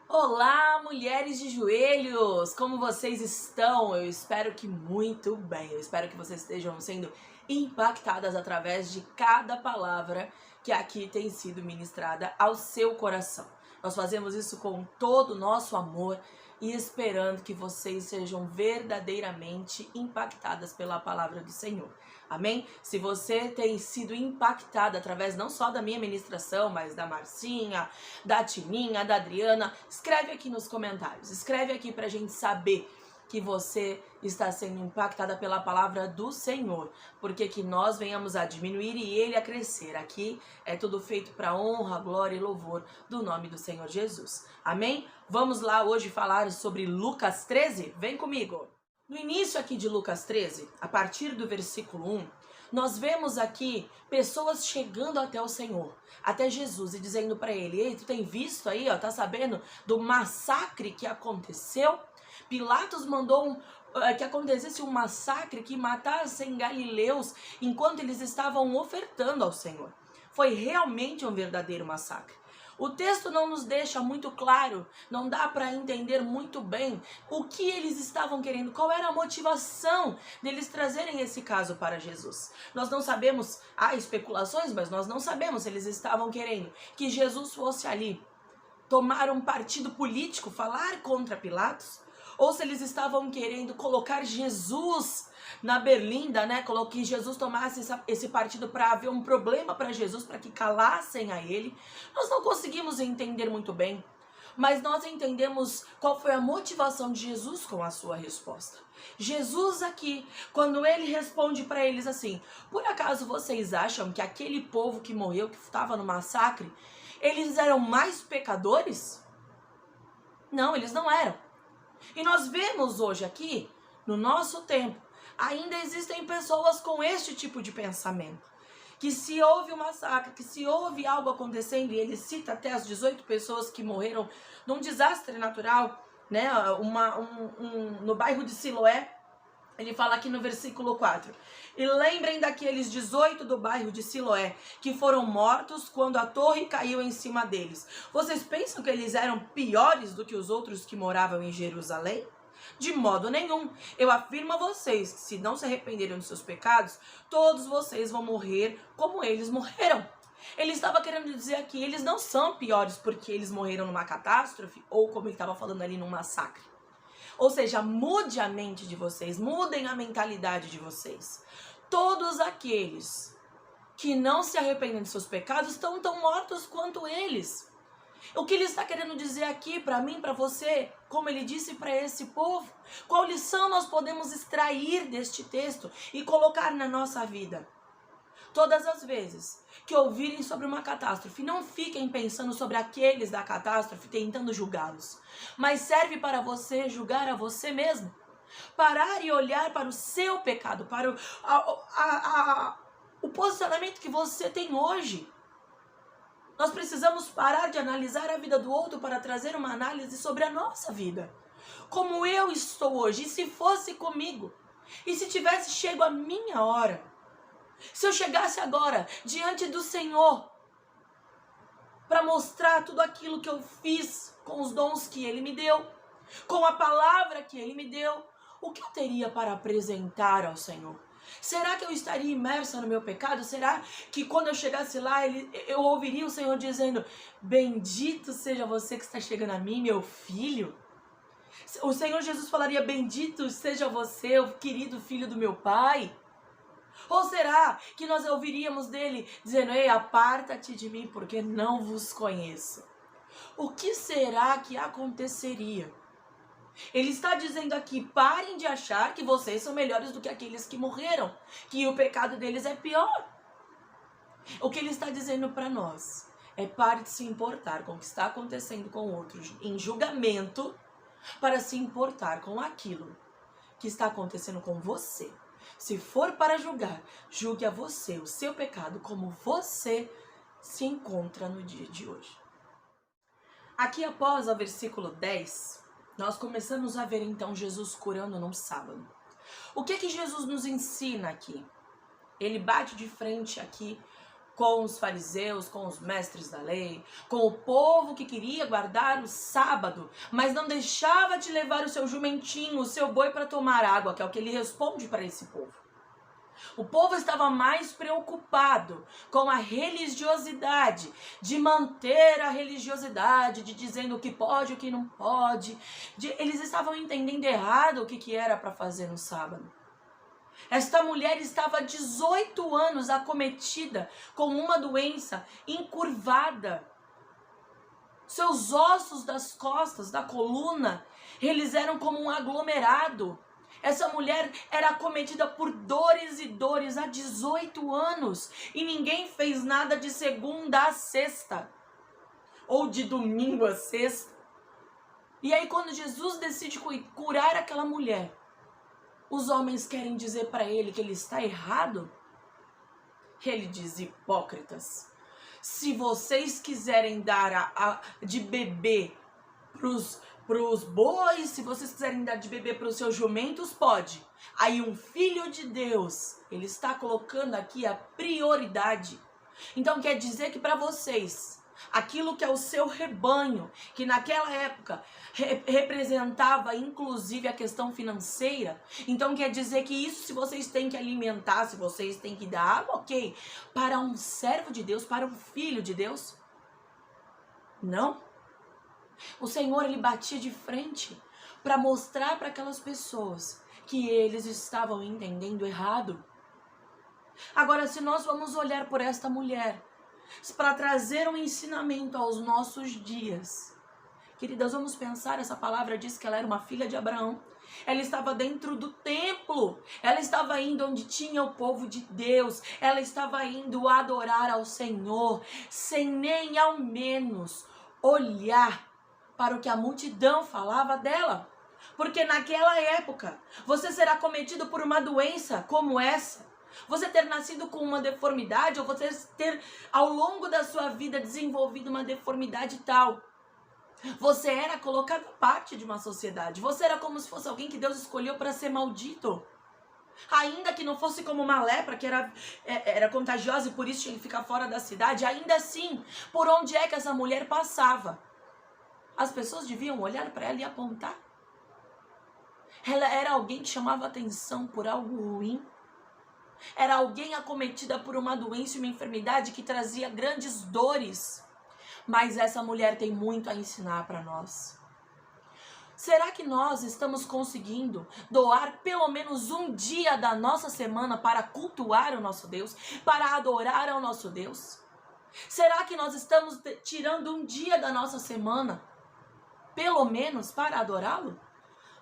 Olá, mulheres de joelhos! Como vocês estão? Eu espero que muito bem. Eu espero que vocês estejam sendo impactadas através de cada palavra que aqui tem sido ministrada ao seu coração. Nós fazemos isso com todo o nosso amor e esperando que vocês sejam verdadeiramente impactadas pela palavra do Senhor. Amém? Se você tem sido impactada através não só da minha ministração, mas da Marcinha, da Tininha, da Adriana, escreve aqui nos comentários. Escreve aqui pra gente saber que você está sendo impactada pela palavra do Senhor, porque que nós venhamos a diminuir e Ele a crescer. Aqui é tudo feito para honra, glória e louvor do nome do Senhor Jesus. Amém? Vamos lá hoje falar sobre Lucas 13? Vem comigo! No início aqui de Lucas 13, a partir do versículo 1, nós vemos aqui pessoas chegando até o Senhor, até Jesus, e dizendo para ele: ei, tu tem visto aí, ó, tá sabendo do massacre que aconteceu? Pilatos mandou que acontecesse um massacre, que matassem galileus enquanto eles estavam ofertando ao Senhor. Foi realmente um verdadeiro massacre. O texto não nos deixa muito claro, não dá para entender muito bem o que eles estavam querendo, qual era a motivação deles trazerem esse caso para Jesus. Nós não sabemos, há especulações, mas nós não sabemos se eles estavam querendo que Jesus fosse ali tomar um partido político, falar contra Pilatos, ou se eles estavam querendo colocar Jesus na berlinda, né? Que Jesus tomasse esse partido para haver um problema para Jesus, para que calassem a ele. Nós não conseguimos entender muito bem, mas nós entendemos qual foi a motivação de Jesus com a sua resposta. Jesus aqui, quando ele responde para eles assim: por acaso vocês acham que aquele povo que morreu, que estava no massacre, eles eram mais pecadores? Não, eles não eram. E nós vemos hoje aqui, no nosso tempo, ainda existem pessoas com este tipo de pensamento. Que se houve um massacre, que se houve algo acontecendo, e ele cita até as 18 pessoas que morreram num desastre natural, né, no bairro de Siloé. Ele fala aqui no versículo 4. E lembrem daqueles 18 do bairro de Siloé, que foram mortos quando a torre caiu em cima deles. Vocês pensam que eles eram piores do que os outros que moravam em Jerusalém? De modo nenhum. Eu afirmo a vocês que se não se arrependerem dos seus pecados, todos vocês vão morrer como eles morreram. Ele estava querendo dizer aqui, eles não são piores porque eles morreram numa catástrofe, ou como ele estava falando ali, num massacre. Ou seja, mude a mente de vocês, mudem a mentalidade de vocês. Todos aqueles que não se arrependem de seus pecados estão tão mortos quanto eles. O que ele está querendo dizer aqui para mim, para você, como ele disse para esse povo? Qual lição nós podemos extrair deste texto e colocar na nossa vida? Todas as vezes que ouvirem sobre uma catástrofe, não fiquem pensando sobre aqueles da catástrofe, tentando julgá-los. Mas serve para você julgar a você mesmo. Parar e olhar para o seu pecado, para o posicionamento que você tem hoje. Nós precisamos parar de analisar a vida do outro para trazer uma análise sobre a nossa vida. Como eu estou hoje, e se fosse comigo? E se tivesse chego a minha hora? Se eu chegasse agora diante do Senhor para mostrar tudo aquilo que eu fiz com os dons que Ele me deu, com a palavra que Ele me deu, o que eu teria para apresentar ao Senhor? Será que eu estaria imersa no meu pecado? Será que quando eu chegasse lá, eu ouviria o Senhor dizendo: bendito seja você que está chegando a mim, meu filho? O Senhor Jesus falaria: bendito seja você, o querido filho do meu Pai? Ou será que nós ouviríamos dele dizendo: ei, aparta-te de mim, porque não vos conheço? O que será que aconteceria? Ele está dizendo aqui: parem de achar que vocês são melhores do que aqueles que morreram, que o pecado deles é pior. O que ele está dizendo para nós é: pare de se importar com o que está acontecendo com outros em julgamento, para se importar com aquilo que está acontecendo com você. Se for para julgar, julgue a você, o seu pecado, como você se encontra no dia de hoje. Aqui após o versículo 10, nós começamos a ver então Jesus curando num sábado. O que Jesus nos ensina aqui? Ele bate de frente aqui com os fariseus, com os mestres da lei, com o povo que queria guardar o sábado, mas não deixava de levar o seu jumentinho, o seu boi para tomar água, que é o que ele responde para esse povo. O povo estava mais preocupado com a religiosidade, de manter a religiosidade, de dizendo o que pode e o que não pode. Eles estavam entendendo errado o que era para fazer no sábado. Esta mulher estava há 18 anos acometida com uma doença encurvada. Seus ossos das costas, da coluna, eles eram como um aglomerado. Essa mulher era acometida por dores e dores há 18 anos. E ninguém fez nada de segunda a sexta. Ou de domingo a sexta. E aí quando Jesus decide curar aquela mulher, os homens querem dizer para ele que ele está errado. Ele diz: hipócritas, se vocês quiserem dar de beber pros bois, se vocês quiserem dar de beber para os seus jumentos, pode. Aí um filho de Deus, ele está colocando aqui a prioridade. Então quer dizer que para vocês, aquilo que é o seu rebanho, que naquela época representava inclusive a questão financeira, então quer dizer que isso, se vocês têm que alimentar, se vocês têm que dar água, ok, para um servo de Deus, para um filho de Deus? Não. O Senhor, ele batia de frente para mostrar para aquelas pessoas que eles estavam entendendo errado. Agora, se nós vamos olhar por esta mulher para trazer um ensinamento aos nossos dias, queridas, vamos pensar, essa palavra diz que ela era uma filha de Abraão. Ela estava dentro do templo, ela estava indo onde tinha o povo de Deus, ela estava indo adorar ao Senhor, sem nem ao menos olhar para o que a multidão falava dela. Porque naquela época, você será cometido por uma doença como essa, você ter nascido com uma deformidade, ou você ter ao longo da sua vida desenvolvido uma deformidade tal, você era colocado parte de uma sociedade. Você era como se fosse alguém que Deus escolheu para ser maldito. Ainda que não fosse como uma lepra, que era contagiosa e por isso tinha que ficar fora da cidade, ainda assim, por onde é que essa mulher passava, as pessoas deviam olhar para ela e apontar. Ela era alguém que chamava atenção por algo ruim. Era alguém acometida por uma doença e uma enfermidade que trazia grandes dores. Mas essa mulher tem muito a ensinar para nós. Será que nós estamos conseguindo doar pelo menos um dia da nossa semana para cultuar o nosso Deus, para adorar ao nosso Deus? Será que nós estamos tirando um dia da nossa semana, pelo menos, para adorá-lo?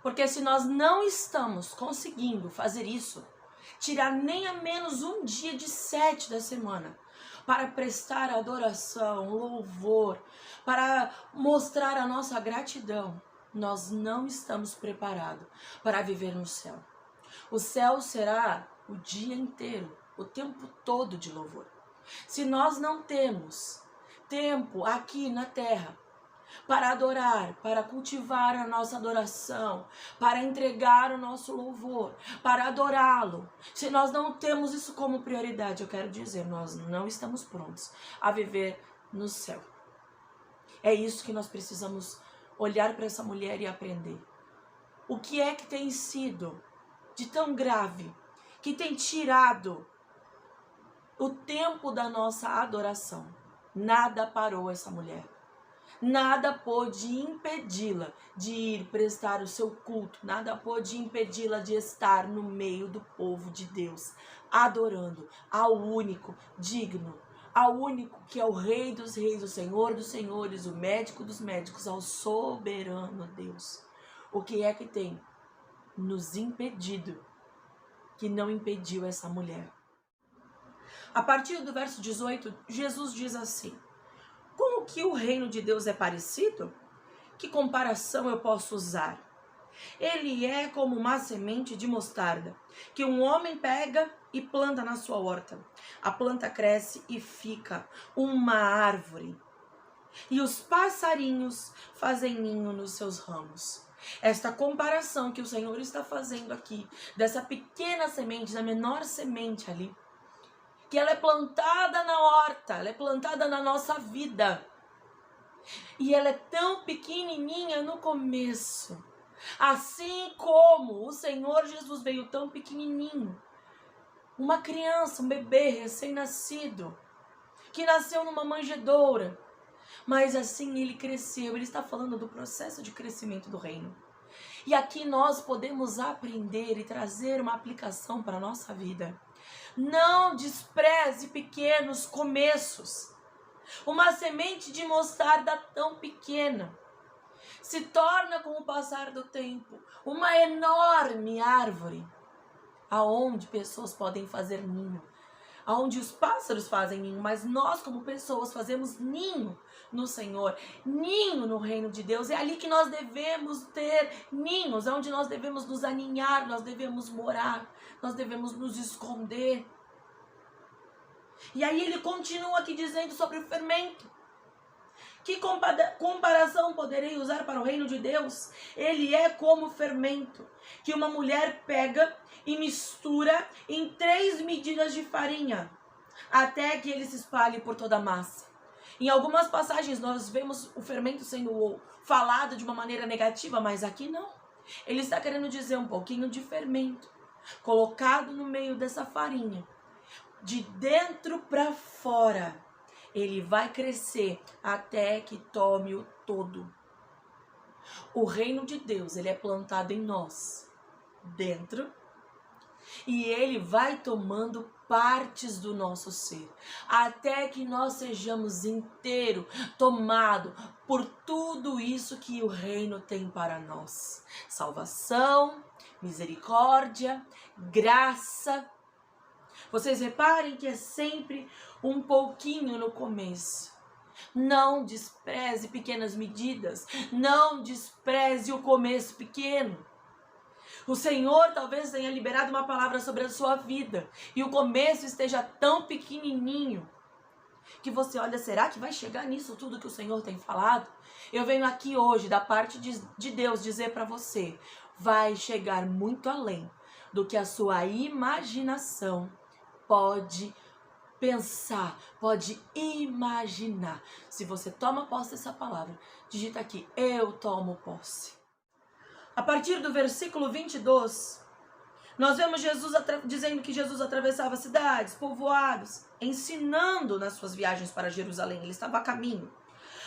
Porque se nós não estamos conseguindo fazer isso, tirar nem a menos um dia de 7 da semana para prestar adoração, louvor, para mostrar a nossa gratidão, nós não estamos preparados para viver no céu. O céu será o dia inteiro, o tempo todo de louvor. Se nós não temos tempo aqui na terra para adorar, para cultivar a nossa adoração, para entregar o nosso louvor, para adorá-lo, se nós não temos isso como prioridade, eu quero dizer, nós não estamos prontos a viver no céu. É isso que nós precisamos olhar para essa mulher e aprender. O que é que tem sido de tão grave, que tem tirado o tempo da nossa adoração? Nada parou essa mulher. Nada pôde impedi-la de ir prestar o seu culto. Nada pôde impedi-la de estar no meio do povo de Deus, adorando ao único digno, ao único que é o Rei dos Reis, o Senhor dos Senhores, o Médico dos Médicos, ao soberano Deus. O que é que tem nos impedido que não impediu essa mulher? A partir do verso 18, Jesus diz assim: como que o reino de Deus é parecido? Que comparação eu posso usar? Ele é como uma semente de mostarda, que um homem pega e planta na sua horta. A planta cresce e fica uma árvore, e os passarinhos fazem ninho nos seus ramos. Esta comparação que o Senhor está fazendo aqui, dessa pequena semente, da menor semente ali, que ela é plantada na horta, ela é plantada na nossa vida. E ela é tão pequenininha no começo. Assim como o Senhor Jesus veio tão pequenininho. Uma criança, um bebê recém-nascido, que nasceu numa manjedoura. Mas assim ele cresceu. Ele está falando do processo de crescimento do reino. E aqui nós podemos aprender e trazer uma aplicação para a nossa vida. Não despreze pequenos começos. Uma semente de mostarda tão pequena se torna, com o passar do tempo, uma enorme árvore, aonde pessoas podem fazer ninho, aonde os pássaros fazem ninho, mas nós como pessoas fazemos ninho no Senhor, ninho no reino de Deus. É ali que nós devemos ter ninhos, é onde nós devemos nos aninhar, nós devemos morar, nós devemos nos esconder. E aí ele continua aqui dizendo sobre o fermento. Que comparação poderei usar para o reino de Deus? Ele é como fermento, que uma mulher pega e mistura em 3 medidas de farinha, até que ele se espalhe por toda a massa. Em algumas passagens nós vemos o fermento sendo falado de uma maneira negativa, mas aqui não. Ele está querendo dizer um pouquinho de fermento, colocado no meio dessa farinha, de dentro para fora. Ele vai crescer até que tome o todo. O reino de Deus, ele é plantado em nós, dentro, e ele vai tomando partes do nosso ser, até que nós sejamos inteiro, tomado por tudo isso que o reino tem para nós. Salvação, misericórdia, graça. Vocês reparem que é sempre um pouquinho no começo. Não despreze pequenas medidas. Não despreze o começo pequeno. O Senhor talvez tenha liberado uma palavra sobre a sua vida e o começo esteja tão pequenininho que você olha, será que vai chegar nisso tudo que o Senhor tem falado? Eu venho aqui hoje, da parte de Deus, dizer para você, vai chegar muito além do que a sua imaginação pode pensar, pode imaginar. Se você toma posse dessa palavra, digita aqui, eu tomo posse. A partir do versículo 22, nós vemos Jesus dizendo que Jesus atravessava cidades, povoados, ensinando nas suas viagens para Jerusalém. Ele estava a caminho.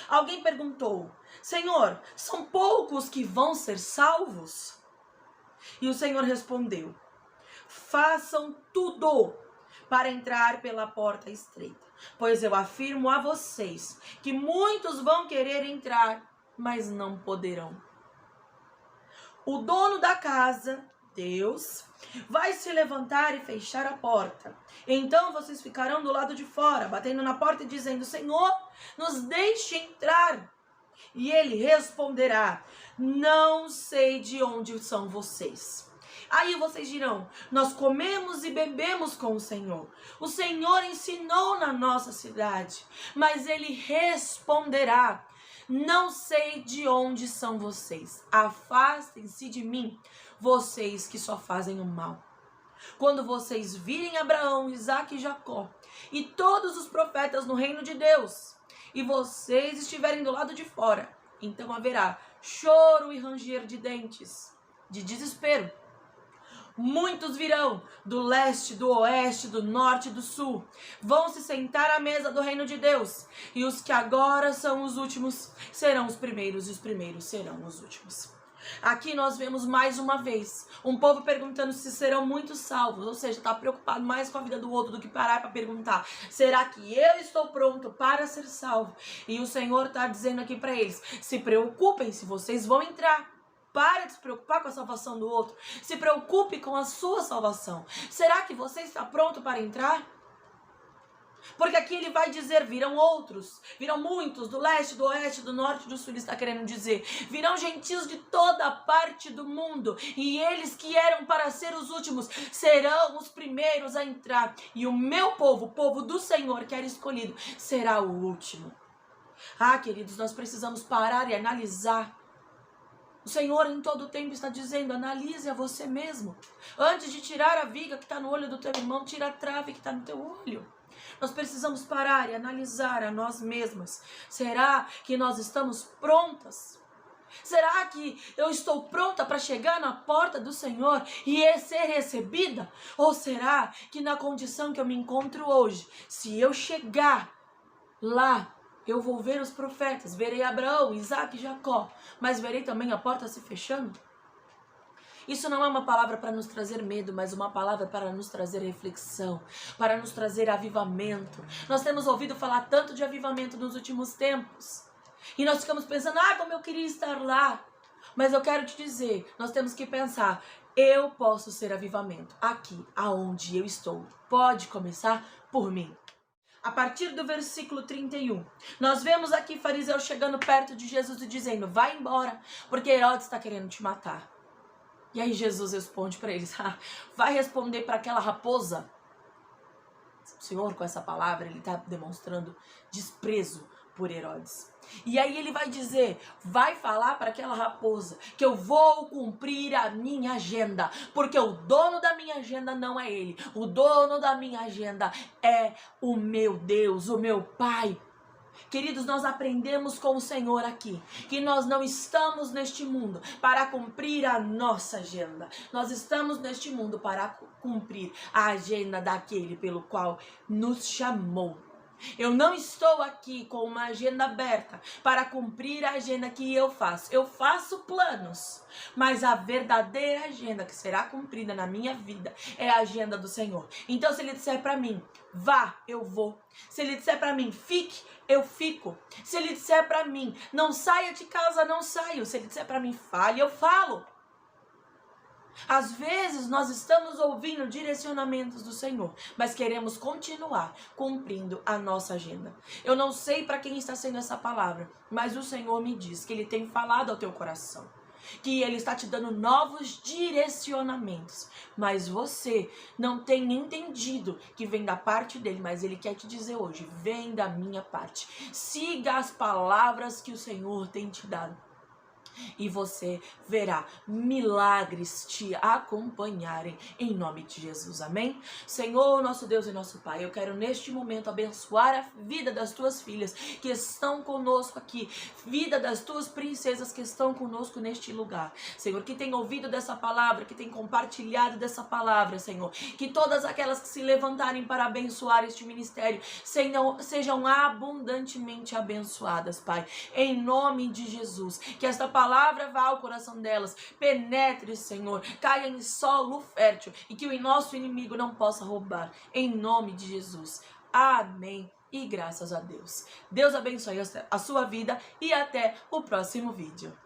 Alguém perguntou, Senhor, são poucos que vão ser salvos? E o Senhor respondeu, façam tudo para entrar pela porta estreita, pois eu afirmo a vocês que muitos vão querer entrar, mas não poderão. O dono da casa, Deus, vai se levantar e fechar a porta. Então vocês ficarão do lado de fora, batendo na porta e dizendo, Senhor, nos deixe entrar. E ele responderá, não sei de onde são vocês. Aí vocês dirão, nós comemos e bebemos com o Senhor. O Senhor ensinou na nossa cidade. Mas ele responderá, não sei de onde são vocês. Afastem-se de mim, vocês que só fazem o mal. Quando vocês virem Abraão, Isaque e Jacó e todos os profetas no reino de Deus, e vocês estiverem do lado de fora, então haverá choro e ranger de dentes, de desespero. Muitos virão do leste, do oeste, do norte e do sul. Vão se sentar à mesa do reino de Deus. E os que agora são os últimos serão os primeiros e os primeiros serão os últimos. Aqui nós vemos mais uma vez um povo perguntando se serão muitos salvos. Ou seja, está preocupado mais com a vida do outro do que parar para perguntar, será que eu estou pronto para ser salvo? E o Senhor está dizendo aqui para eles, se preocupem se vocês vão entrar. Para de se preocupar com a salvação do outro. Se preocupe com a sua salvação. Será que você está pronto para entrar? Porque aqui ele vai dizer, virão outros, virão muitos, do leste, do oeste, do norte, do sul, ele está querendo dizer. Virão gentios de toda parte do mundo. E eles que eram para ser os últimos, serão os primeiros a entrar. E o meu povo, o povo do Senhor, que era escolhido, será o último. Ah, queridos, nós precisamos parar e analisar O Senhor em todo o tempo está dizendo, analise a você mesmo. Antes de tirar a viga que está no olho do teu irmão, tira a trave que está no teu olho. Nós precisamos parar e analisar a nós mesmas. Será que nós estamos prontas? Será que eu estou pronta para chegar na porta do Senhor e ser recebida? Ou será que na condição que eu me encontro hoje, se eu chegar lá, eu vou ver os profetas, verei Abraão, Isaac e Jacó, mas verei também a porta se fechando? Isso não é uma palavra para nos trazer medo, mas uma palavra para nos trazer reflexão, para nos trazer avivamento. Nós temos ouvido falar tanto de avivamento nos últimos tempos. E nós ficamos pensando, como eu queria estar lá. Mas eu quero te dizer, nós temos que pensar, eu posso ser avivamento aqui, aonde eu estou. Pode começar por mim. A partir do versículo 31, nós vemos aqui fariseus chegando perto de Jesus e dizendo, vai embora, porque Herodes está querendo te matar. E aí Jesus responde para eles, vai responder para aquela raposa? O Senhor, com essa palavra, ele está demonstrando desprezo por Herodes. E aí ele vai dizer, vai falar para aquela raposa que eu vou cumprir a minha agenda, porque o dono da minha agenda não é ele, o dono da minha agenda é o meu Deus, o meu Pai. Queridos, nós aprendemos com o Senhor aqui, que nós não estamos neste mundo para cumprir a nossa agenda. Nós estamos neste mundo para cumprir a agenda daquele pelo qual nos chamou. Eu não estou aqui com uma agenda aberta para cumprir a agenda que eu faço. Eu faço planos, mas a verdadeira agenda que será cumprida na minha vida é a agenda do Senhor. Então, se Ele disser para mim, vá, eu vou. Se Ele disser para mim, fique, eu fico. Se Ele disser para mim, não saia de casa, não saio. Se Ele disser para mim, fale, eu falo. Às vezes nós estamos ouvindo direcionamentos do Senhor, mas queremos continuar cumprindo a nossa agenda. Eu não sei para quem está sendo essa palavra, mas o Senhor me diz que Ele tem falado ao teu coração, que Ele está te dando novos direcionamentos, mas você não tem entendido que vem da parte dEle, mas Ele quer te dizer hoje, vem da minha parte. Siga as palavras que o Senhor tem te dado. E você verá milagres te acompanharem em nome de Jesus, amém? Senhor, nosso Deus e nosso Pai, eu quero neste momento abençoar a vida das tuas filhas que estão conosco aqui, vida das tuas princesas que estão conosco neste lugar, Senhor, que tem ouvido dessa palavra, que tem compartilhado dessa palavra, Senhor, que todas aquelas que se levantarem para abençoar este ministério sejam abundantemente abençoadas, Pai, em nome de Jesus, que esta palavra vá ao coração delas, penetre, Senhor, caia em solo fértil e que o nosso inimigo não possa roubar, em nome de Jesus, amém e graças a Deus. Deus abençoe a sua vida e até o próximo vídeo.